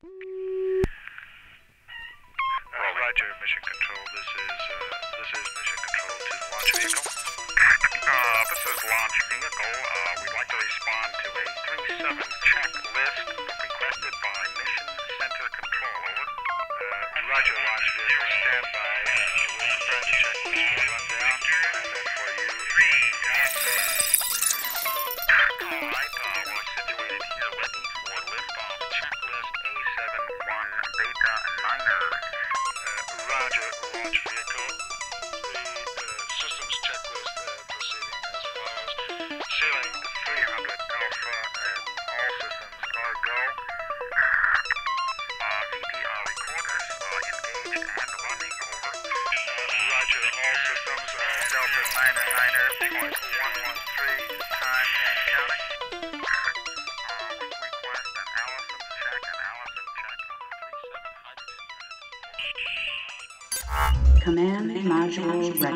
Roger, Mission Control. This is Mission Control to the launch vehicle. This is launch vehicle. We'd like to respond to a 3-7 checklist requested by Mission Center Control. Over. Roger, launch vehicle. Stand by. We'll prepare the checklist for rundown. And then for you. Alright, we're situated here ready for liftoff checklist A71 Beta Niner. Roger, launch vehicle. The systems checklist proceeding as follows. Ceiling 300 Alpha and all systems are go. VTR recorders engaged and running. Over. Roger, all systems. Delta 999.113 time and counting. We request an Allison check on the 37 hydrogen unit. Command module ready.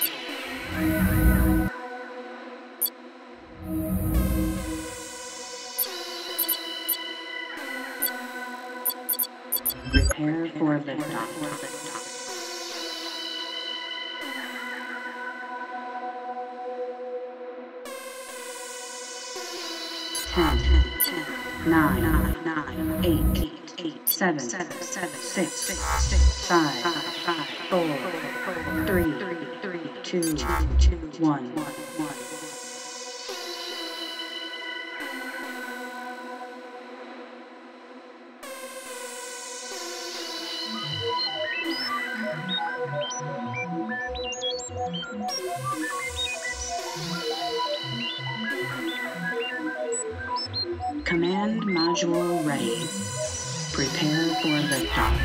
Prepare for liftoff. 10, 9, 8, 7, 6, 5, 4, 3, 2, 1. Command module ready. Prepare for liftoff.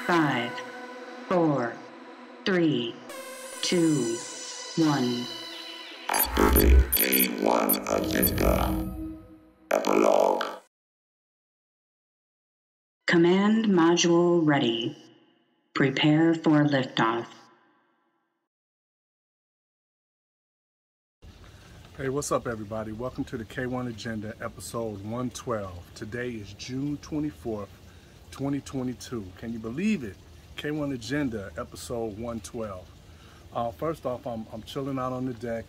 Five, 4, 3, 2, 1. Activate K-1 agenda. Epilogue. Command module ready. Prepare for liftoff. Hey, what's up, everybody? Welcome to the K-1 Agenda, episode 112. Today is June 24th, 2022. Can you believe it? K-1 Agenda, episode 112. First off, I'm chilling out on the deck.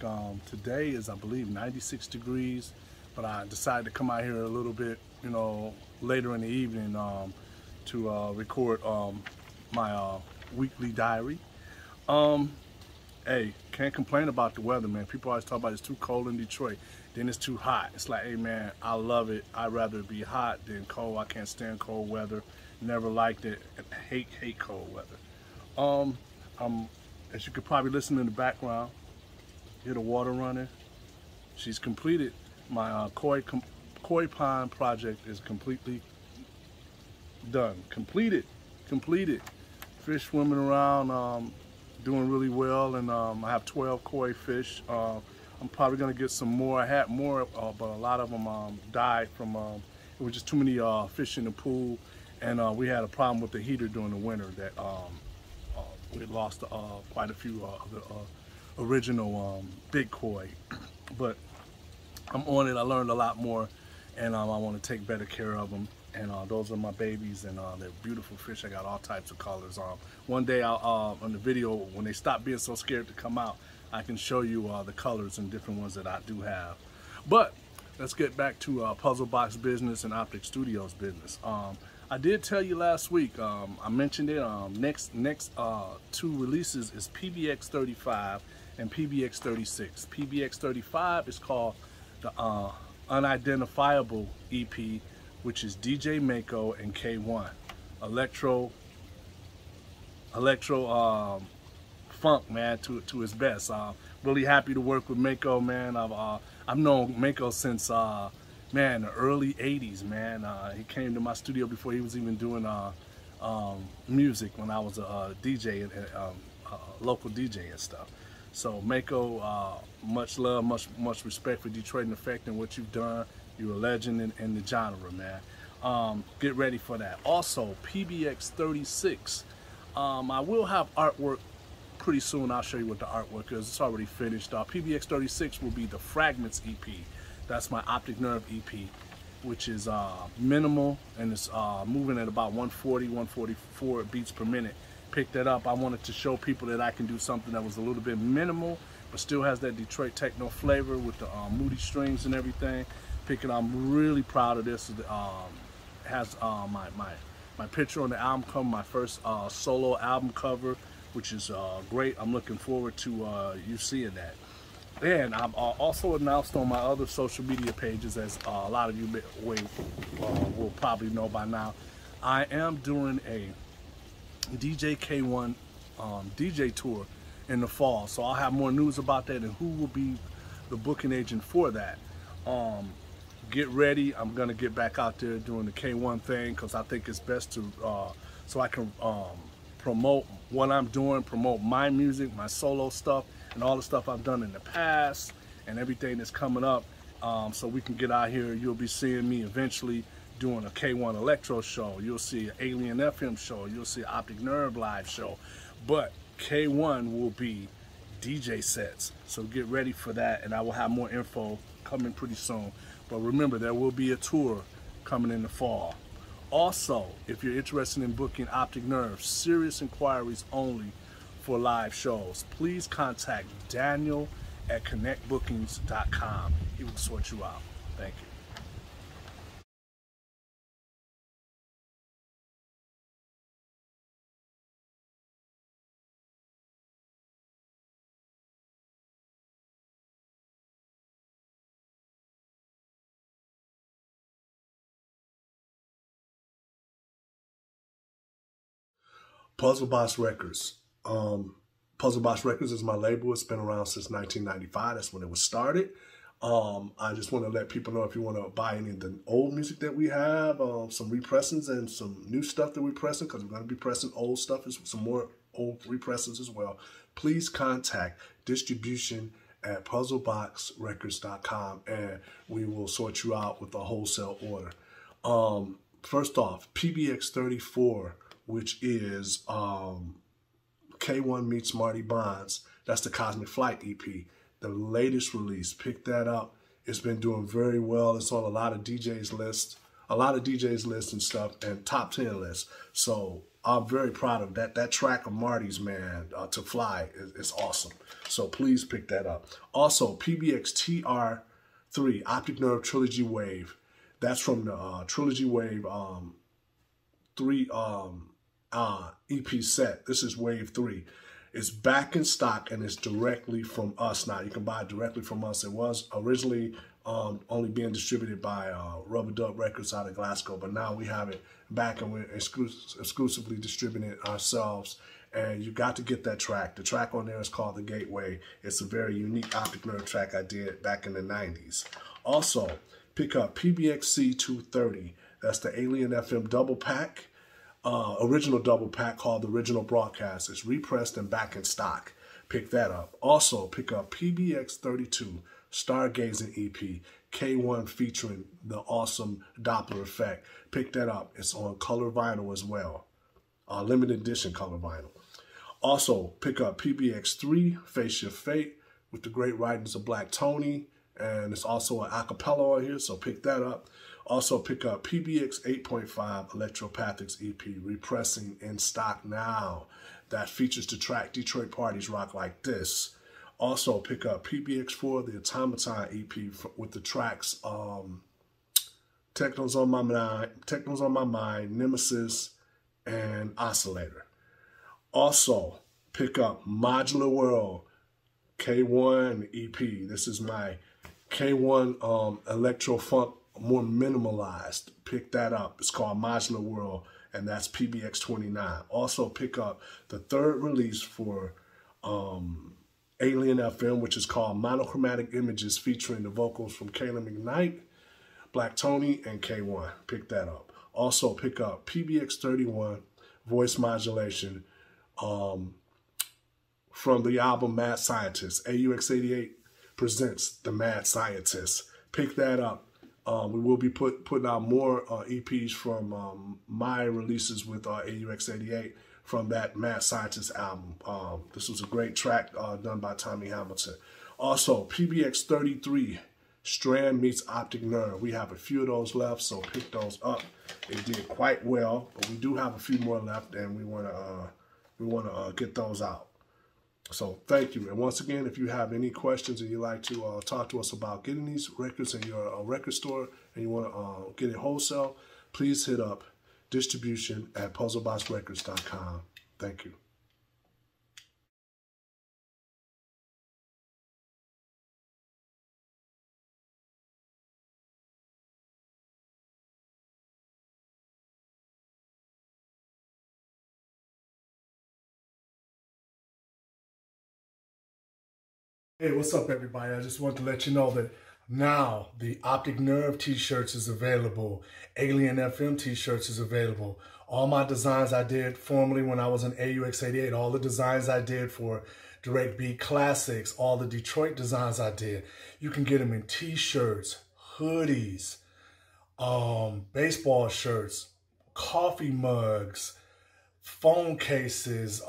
Today is, I believe, 96 degrees, but I decided to come out here a little bit, later in the evening to record my weekly diary. Hey, can't complain about the weather, man. People always talk about it's too cold in Detroit, then it's too hot. It's like, hey, man, I love it. I'd rather it be hot than cold. I can't stand cold weather. Never liked it. Hate cold weather. As you could probably listen in the background, hear the water running. She's completed. My koi pond project is completely done. Completed. Fish swimming around, doing really well, and I have 12 koi fish. I'm probably gonna get some more. I had more, but a lot of them died from, it was just too many fish in the pool, and we had a problem with the heater during the winter that we lost quite a few of the original big koi. But I'm on it. I learned a lot more, and I want to take better care of them. And those are my babies, and they're beautiful fish. I got all types of colors. One day, I'll on the video, when they stop being so scared to come out, I can show you the colors and different ones that I do have. But let's get back to Puzzle Box business and Optic Studios business. I did tell you last week, I mentioned it, next two releases is PBX-35 and PBX-36. PBX-35 is called the Unidentifiable EP, which is DJ Mako and K-1. Electro funk, man, to his best. Really happy to work with Mako, man. I've known Mako since man, the early 80s, man. He came to my studio before he was even doing music, when I was a DJ, a local DJ and stuff. So Mako, much love, much respect for Dopplereffekt and what you've done. You're a legend in the genre, man. Get ready for that. Also, PBX-36. I will have artwork pretty soon. I'll show you what the artwork is. It's already finished. PBX-36 will be the Fragments EP. That's my Optic Nerve EP, which is minimal, and it's moving at about 140, 144 beats per minute. Picked that up. I wanted to show people that I can do something that was a little bit minimal, but still has that Detroit techno flavor with the moody strings and everything. I'm really proud of this. Has my picture on the album cover, my first solo album cover, which is great. I'm looking forward to you seeing that. And I've also announced on my other social media pages, as a lot of you will probably know by now, I am doing a DJ K-1 DJ tour in the fall. So I'll have more news about that and who will be the booking agent for that. Get ready. I'm going to get back out there doing the K-1 thing, because I think it's best to, so I can promote what I'm doing, promote my music, my solo stuff, and all the stuff I've done in the past, and everything that's coming up, so we can get out here. You'll be seeing me eventually doing a K-1 Electro show. You'll see an Alien FM show. You'll see an Optic Nerve live show. But K-1 will be DJ sets, so get ready for that, and I will have more info coming pretty soon. But remember, there will be a tour coming in the fall. Also, if you're interested in booking Optic Nerve, serious inquiries only for live shows, please contact Daniel at connectbookings.com. He will sort you out. Thank you. Puzzle Box Records. Puzzle Box Records is my label. It's been around since 1995. That's when it was started. I just want to let people know, if you want to buy any of the old music that we have, some repressings and some new stuff that we're pressing, because we're going to be pressing old stuff, some more old repressings as well, please contact distribution at puzzleboxrecords.com, and we will sort you out with a wholesale order. First off, PBX-34, which is K-1 meets Marty Bonds. That's the Cosmic Flight EP, the latest release. Pick that up. It's been doing very well. It's on a lot of DJs lists, and stuff, and top 10 lists. So I'm very proud of that. That track of Marty's, man, To Fly is awesome. So please pick that up. Also, PBX-3 Optic Nerve Trilogy Wave. That's from the Trilogy Wave 3 EP set. This is Wave 3. It's back in stock, and it's directly from us now. You can buy it directly from us. It was originally only being distributed by Rubber Duck Records out of Glasgow, but now we have it back, and we're exclusively distributing it ourselves. And you got to get that track. The track on there is called The Gateway. It's a very unique Optic Nerve track I did back in the 90s. Also, pick up PBXC-230. That's the Alien FM double pack. Original double pack called The Original Broadcast. It's repressed and back in stock. Pick that up. Also, pick up PBX-32 Stargazing EP, K-1 featuring the awesome Dopplereffekt. Pick that up. It's on color vinyl as well. Limited edition color vinyl. Also, pick up PBX-3 Face Your Fate with the great writings of Black Tony. And it's also an acapella on here, so pick that up. Also pick up PBX-8.5 Electropathics EP, Repressing, in stock now. That features the track Detroit Parties Rock Like This. Also pick up PBX-4, the Automaton EP with the tracks Techno's on My Mind, Nemesis, and Oscillator. Also pick up Modular World K-1 EP. This is my K-1 electro funk, more minimalized. Pick that up. It's called Modular World, and that's PBX-29. Also pick up the third release for Alien FM, which is called Monochromatic Images, featuring the vocals from Kayla McKnight, Black Tony, and K-1. Pick that up. Also pick up PBX-31 Voice Modulation from the album Mad Scientist. AUX88 presents The Mad Scientist. Pick that up. We will be putting out more EPs from my releases with AUX88 from that Mad Scientist album. This was a great track done by Tommy Hamilton. Also, PBX-33 Strand meets Optic Nerve. We have a few of those left, so pick those up. It did quite well, but we do have a few more left, and we want to get those out. So thank you. And once again, if you have any questions and you'd like to talk to us about getting these records in your record store and you want to get it wholesale, please hit up distribution@puzzleboxrecords.com. Thank you. Hey, what's up, everybody? I just want to let you know that now the Optic Nerve t-shirts is available. Alien FM t-shirts is available. All my designs I did formerly when I was in AUX88, all the designs I did for Direct Beat Classics, all the Detroit designs I did, you can get them in t-shirts, hoodies, baseball shirts, coffee mugs, phone cases,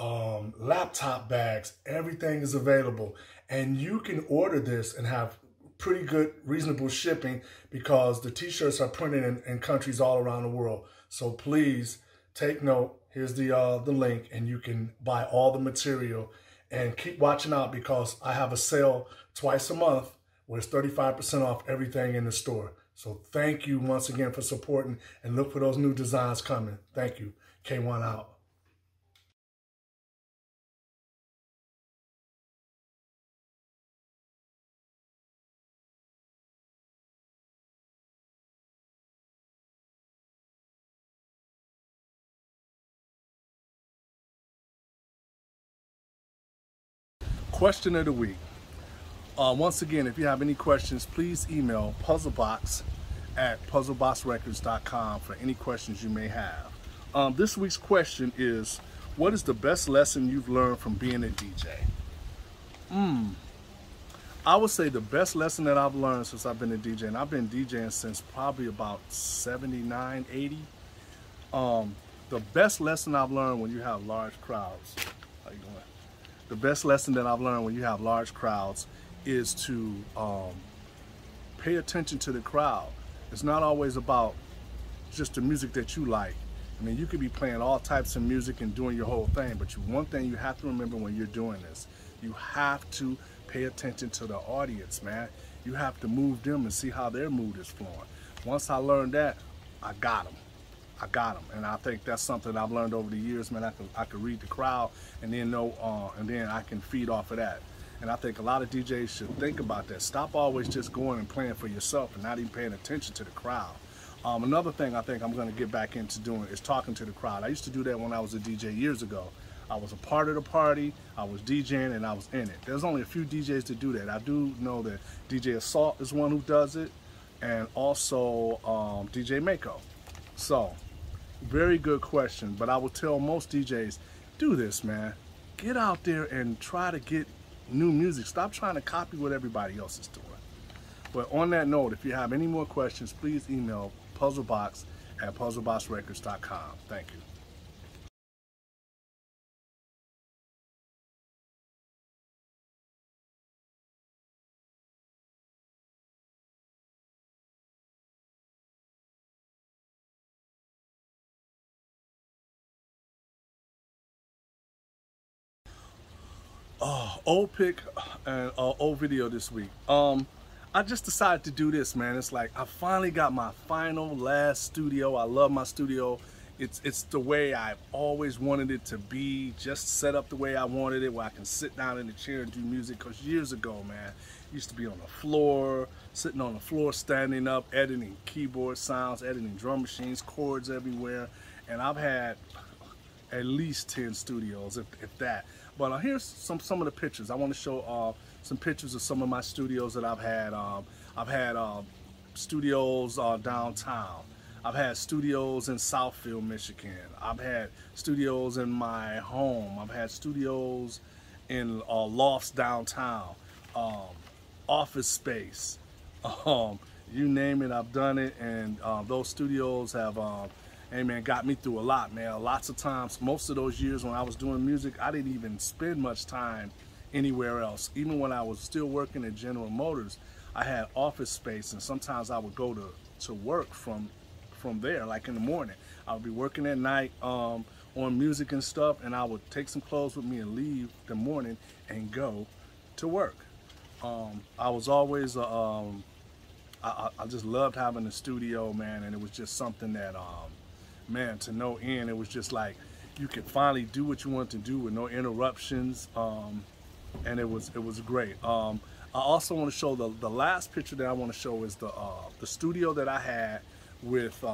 laptop bags. Everything is available. And you can order this and have pretty good, reasonable shipping because the t-shirts are printed in countries all around the world. So please take note. Here's the link, and you can buy all the material. And keep watching out because I have a sale twice a month where it's 35% off everything in the store. So thank you once again for supporting, and look for those new designs coming. Thank you. K-1 out. Question of the week. Once again, if you have any questions, please email puzzlebox@puzzleboxrecords.com for any questions you may have. This week's question is, what is the best lesson you've learned from being a DJ? I would say the best lesson that I've learned since I've been a DJ, and I've been DJing since probably about 79, 80. The best lesson I've learned when you have large crowds. How you doing? The best lesson that I've learned when you have large crowds is to pay attention to the crowd. It's not always about just the music that you like. I mean, you could be playing all types of music and doing your whole thing, but one thing you have to remember when you're doing this, you have to pay attention to the audience, man. You have to move them and see how their mood is flowing. Once I learned that, I got them. And I think that's something I've learned over the years, man. I could read the crowd and then know, and then I can feed off of that. And I think a lot of DJs should think about that. Stop always just going and playing for yourself and not even paying attention to the crowd. Another thing I think I'm going to get back into doing is talking to the crowd. I used to do that when I was a DJ years ago. I was a part of the party, I was DJing, and I was in it. There's only a few DJs that do that. I do know that DJ Assault is one who does it, and also DJ Mako. So, very good question, but I would tell most DJs, do this, man. Get out there and try to get new music. Stop trying to copy what everybody else is doing. But on that note, if you have any more questions, please email puzzlebox@puzzleboxrecords.com. Thank you. Old pick and old video this week. I just decided to do this, man. It's like I finally got my last studio. I love my studio. It's the way I've always wanted it to be, just set up the way I wanted it, where I can sit down in the chair and do music. Because years ago, man, I used to be on the floor, sitting on the floor, standing up, editing keyboard sounds, editing drum machines, chords everywhere. And I've had at least 10 studios, if that. But here's some of the pictures. I want to show some pictures of some of my studios that I've had. I've had studios downtown. I've had studios in Southfield, Michigan. I've had studios in my home. I've had studios in lofts downtown, office space, you name it, I've done it. And those studios have, hey man, got me through a lot, man. Lots of times, most of those years when I was doing music, I didn't even spend much time anywhere else. Even when I was still working at General Motors, I had office space, and sometimes I would go to work from there, like in the morning. I would be working at night on music and stuff, and I would take some clothes with me and leave the morning and go to work. I was always I just loved having a studio, man, and it was just something that man, to no end. It was just like you could finally do what you want to do with no interruptions, and it was great. I also want to show the last picture that I want to show is the studio that I had with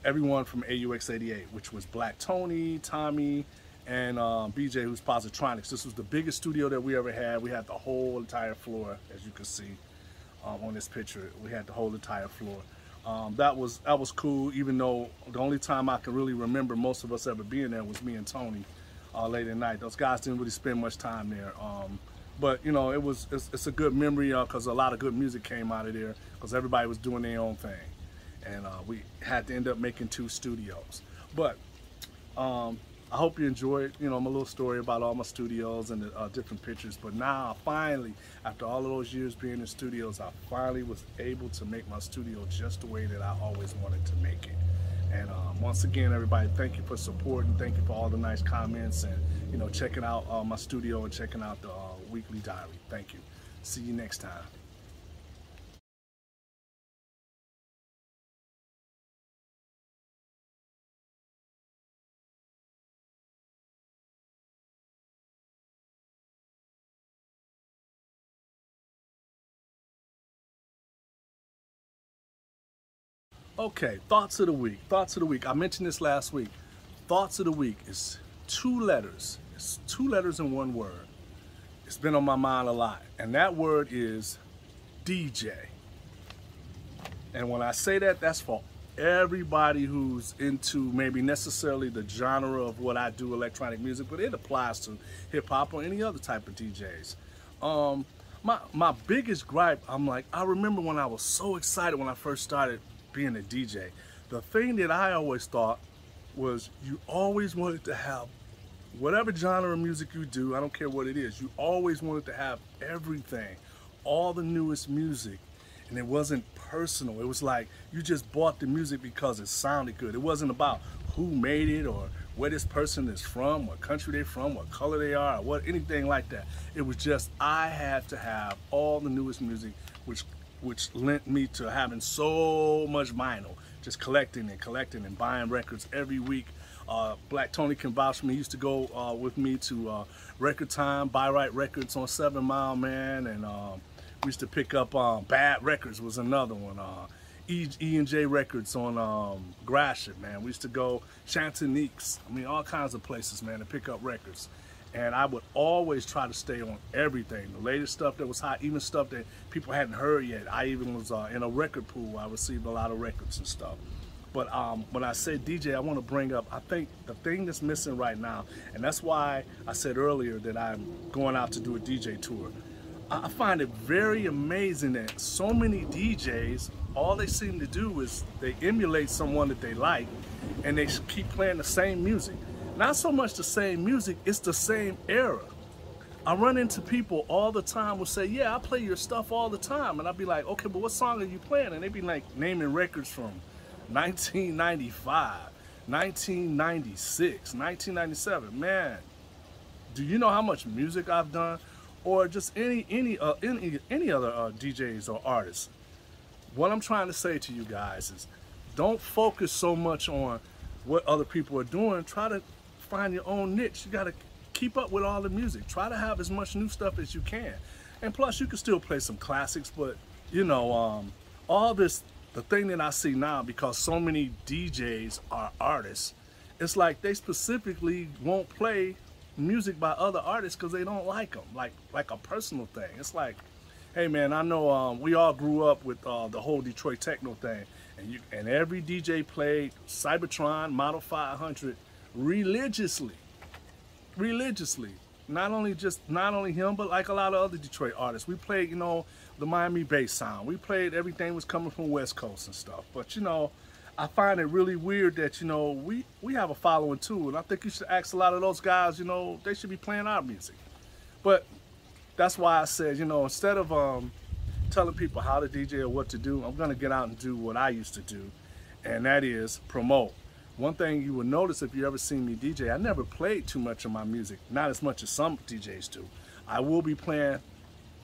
everyone from AUX88, which was Black Tony, Tommy, and BJ, who's Positronics. This was the biggest studio that we ever had. We had the whole entire floor, as you can see on this picture. We had the whole entire floor. That was cool, even though the only time I can really remember most of us ever being there was me and Tony late at night. Those guys didn't really spend much time there. But you know, it's a good memory because a lot of good music came out of there because everybody was doing their own thing, and we had to end up making 2 studios. But I hope you enjoyed, you know, my little story about all my studios and the different pictures. But now, finally, after all of those years being in studios, I finally was able to make my studio just the way that I always wanted to make it. And once again, everybody, thank you for supporting. Thank you for all the nice comments and, you know, checking out my studio and checking out the weekly diary. Thank you. See you next time. Okay, thoughts of the week. Thoughts of the week. I mentioned this last week. Thoughts of the week is 2 letters. It's 2 letters in 1 word. It's been on my mind a lot. And that word is DJ. And when I say that, that's for everybody who's into maybe necessarily the genre of what I do, electronic music, but it applies to hip hop or any other type of DJs. My biggest gripe, I remember when I was so excited when I first started being a DJ. The thing that I always thought was you always wanted to have whatever genre of music you do, I don't care what it is, you always wanted to have everything, all the newest music, and it wasn't personal. It was like you just bought the music because it sounded good. It wasn't about who made it or where this person is from, what country they're from, what color they are, or what, anything like that. It was just I had to have all the newest music, which lent me to having so much vinyl, just collecting and buying records every week. Black Tony can vouch for me. He used to go with me to Record Time, Buy Right Records on 7 Mile, man, and we used to pick up Bad Records was another one. E&J Records on Gratiot, man. We used to go Chantonique's, I mean, all kinds of places, man, to pick up records. And I would always try to stay on everything, the latest stuff that was hot, even stuff that people hadn't heard yet. I even was in a record pool. I received a lot of records and stuff. But when I say DJ, I want to bring up, I think the thing that's missing right now, and that's why I said earlier that I'm going out to do a DJ tour. I find it very amazing that so many DJs, all they seem to do is they emulate someone that they like, and they keep playing the same music. Not so much the same music, it's the same era. I run into people all the time who say, yeah, I play your stuff all the time. And I'll be like, okay, but what song are you playing? And they be like naming records from 1995, 1996, 1997. Man, do you know how much music I've done? Or just any other DJs or artists. What I'm trying to say to you guys is don't focus so much on what other people are doing. Try to find your own niche. You got to keep up with all the music. Try to have as much new stuff as you can. And plus, you can still play some classics, but you know, all this, the thing that I see now, because so many DJs are artists, it's like they specifically won't play music by other artists because they don't like them, like a personal thing. It's like, hey man, I know we all grew up with the whole Detroit techno thing, and every DJ played Cybertron, Model 500 religiously. religiously. Not only him, but like a lot of other Detroit artists. We played, you know, the Miami bass sound. We played everything was coming from West Coast and stuff. But, you know, I find it really weird that, you know, we have a following too. And I think you should ask a lot of those guys, you know, they should be playing our music. But that's why I said, you know, instead of telling people how to DJ or what to do, I'm going to get out and do what I used to do. And that is promote. One thing you will notice if you ever seen me DJ, I never played too much of my music, not as much as some DJs do. I will be playing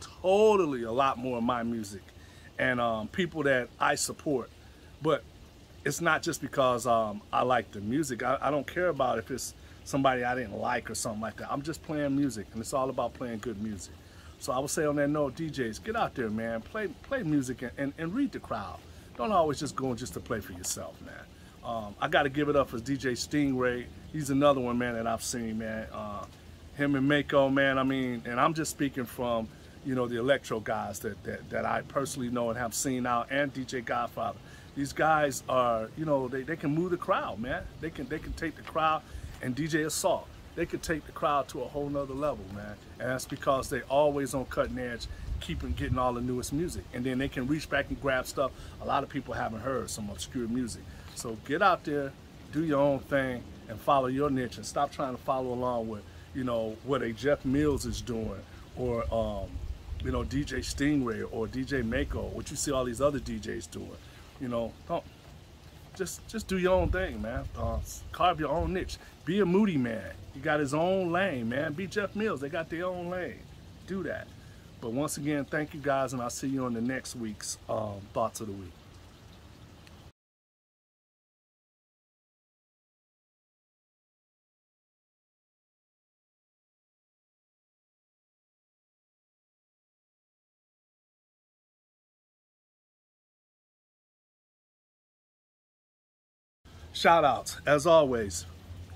totally a lot more of my music and people that I support. But it's not just because I like the music. I don't care about if it's somebody I didn't like or something like that. I'm just playing music, and it's all about playing good music. So I would say on that note, DJs, get out there, man. Play music and read the crowd. Don't always just go just to play for yourself, man. I got to give it up for DJ Stingray. He's another one, man, that I've seen, man. Him and Mako, man, I mean, and I'm just speaking from, you know, the Electro guys that I personally know and have seen out, and DJ Godfather. These guys are, you know, they can move the crowd, man. They can take the crowd, and DJ Assault. They can take the crowd to a whole nother level, man. And that's because they always on cutting edge, getting all the newest music. And then they can reach back and grab stuff a lot of people haven't heard, some obscure music. So get out there, do your own thing, and follow your niche, and stop trying to follow along with, you know, what a Jeff Mills is doing, or you know, DJ Stingray or DJ Mako, what you see all these other DJs doing. You know, don't just do your own thing, man. Carve your own niche. Be a Moody man. He got his own lane, man. Be Jeff Mills. They got their own lane. Do that. But once again, thank you guys, and I'll see you on the next week's Thoughts of the Week. Shout outs, as always.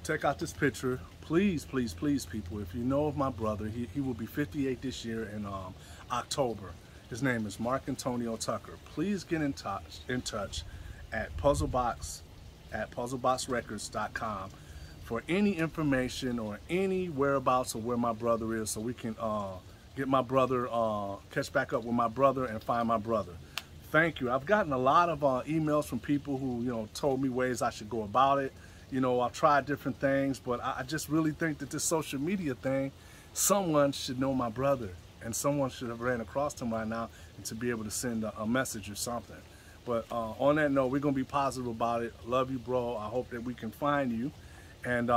Check out this picture. Please, please, please, people, if you know of my brother, he will be 58 this year in October. His name is Mark Antonio Tucker. Please get in touch at puzzleboxrecords.com for any information or any whereabouts of where my brother is, so we can get my brother, catch back up with my brother and find my brother. Thank you. I've gotten a lot of emails from people who, you know, told me ways I should go about it. You know, I've tried different things, but I just really think that this social media thing, someone should know my brother, and someone should have ran across him right now and to be able to send a message or something. But on that note, we're going to be positive about it. Love you, bro. I hope that we can find you. And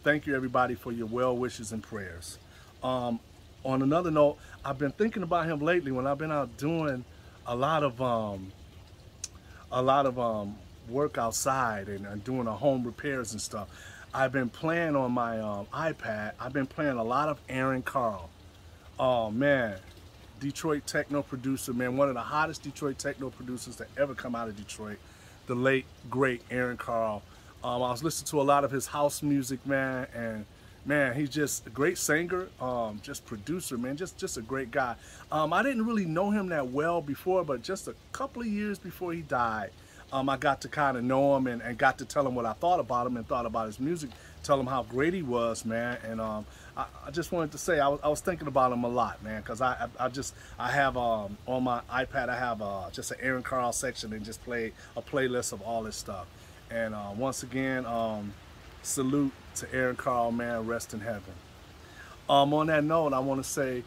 thank you, everybody, for your well wishes and prayers. On another note, I've been thinking about him lately when I've been out doing a lot of work outside and doing home repairs and stuff. I've been playing on my iPad. I've been playing a lot of Aaron Carl. Oh man, Detroit techno producer, man, one of the hottest Detroit techno producers to ever come out of Detroit. The late great Aaron Carl. I was listening to a lot of his house music, man, and man, he's just a great singer, just producer, man, just a great guy. I didn't really know him that well before, but just a couple of years before he died, I got to kind of know him and got to tell him what I thought about him and thought about his music, tell him how great he was, man. And I just wanted to say I was thinking about him a lot, man, because I have on my iPad I have just an Aaron Carl section and just play a playlist of all this stuff. And once again, salute to Aaron Carl, man, rest in heaven. On that note, I want to say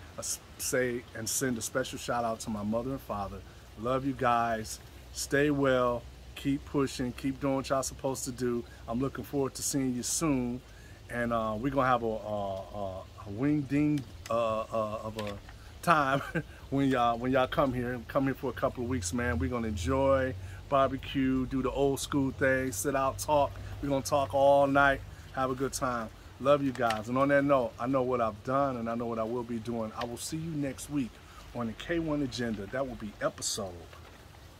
and send a special shout out to my mother and father. Love you guys. Stay well. Keep pushing. Keep doing what y'all supposed to do. I'm looking forward to seeing you soon. And we're gonna have a wing ding of a time when y'all come here. Come here for a couple of weeks, man. We're gonna enjoy, barbecue, do the old school thing, sit out, talk. We're gonna talk all night, have a good time. Love you guys. And on that note, I know what I've done and I know what I will be doing. I will see you next week on the K-1 agenda. That will be episode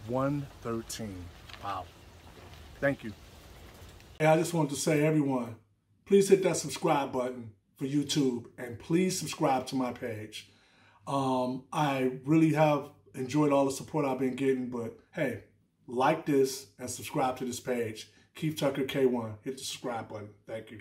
113. Wow. Thank you. Hey, I just wanted to say, everyone, please hit that subscribe button for YouTube and please subscribe to my page. I really have enjoyed all the support I've been getting, but hey, like this and subscribe to this page. Keith Tucker K1. Hit the subscribe button. Thank you.